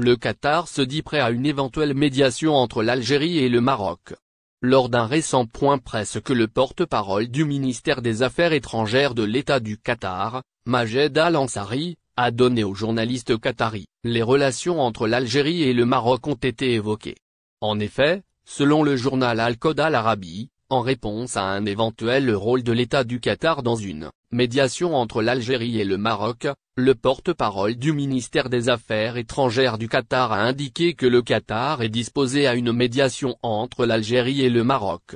Le Qatar se dit prêt à une éventuelle médiation entre l'Algérie et le Maroc. Lors d'un récent point presse que le porte-parole du ministère des Affaires étrangères de l'État du Qatar, Majed Al-Ansari, a donné aux journalistes qataris, les relations entre l'Algérie et le Maroc ont été évoquées. En effet, selon le journal Al-Qada al-Arabi, en réponse à un éventuel rôle de l'État du Qatar dans une médiation entre l'Algérie et le Maroc, le porte-parole du ministère des Affaires étrangères du Qatar a indiqué que le Qatar est disposé à une médiation entre l'Algérie et le Maroc.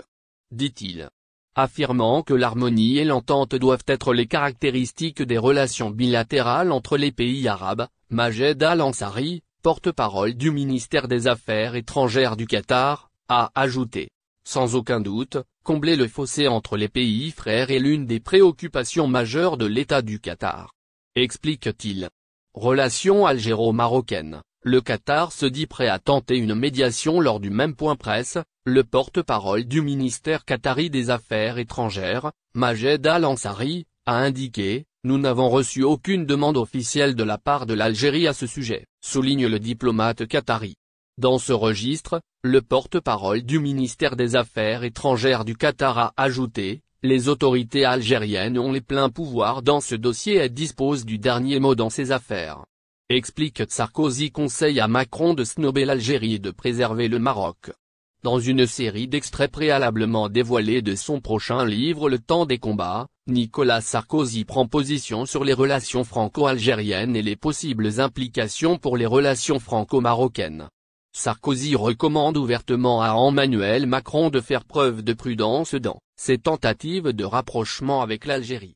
Dit-il. Affirmant que l'harmonie et l'entente doivent être les caractéristiques des relations bilatérales entre les pays arabes, Majed Al-Ansari, porte-parole du ministère des Affaires étrangères du Qatar, a ajouté. Sans aucun doute, combler le fossé entre les pays frères est l'une des préoccupations majeures de l'État du Qatar. Explique-t-il. Relations algéro-marocaines. Le Qatar se dit prêt à tenter une médiation lors du même point presse, le porte-parole du ministère qatari des Affaires étrangères, Majed Al-Ansari, a indiqué, « Nous n'avons reçu aucune demande officielle de la part de l'Algérie à ce sujet », souligne le diplomate qatari. Dans ce registre, le porte-parole du ministère des Affaires étrangères du Qatar a ajouté, « Les autorités algériennes ont les pleins pouvoirs dans ce dossier et disposent du dernier mot dans ces affaires. » Explique Sarkozy conseille à Macron de snober l'Algérie et de préserver le Maroc. Dans une série d'extraits préalablement dévoilés de son prochain livre Le temps des combats, Nicolas Sarkozy prend position sur les relations franco-algériennes et les possibles implications pour les relations franco-marocaines. Sarkozy recommande ouvertement à Emmanuel Macron de faire preuve de prudence dans ses tentatives de rapprochement avec l'Algérie.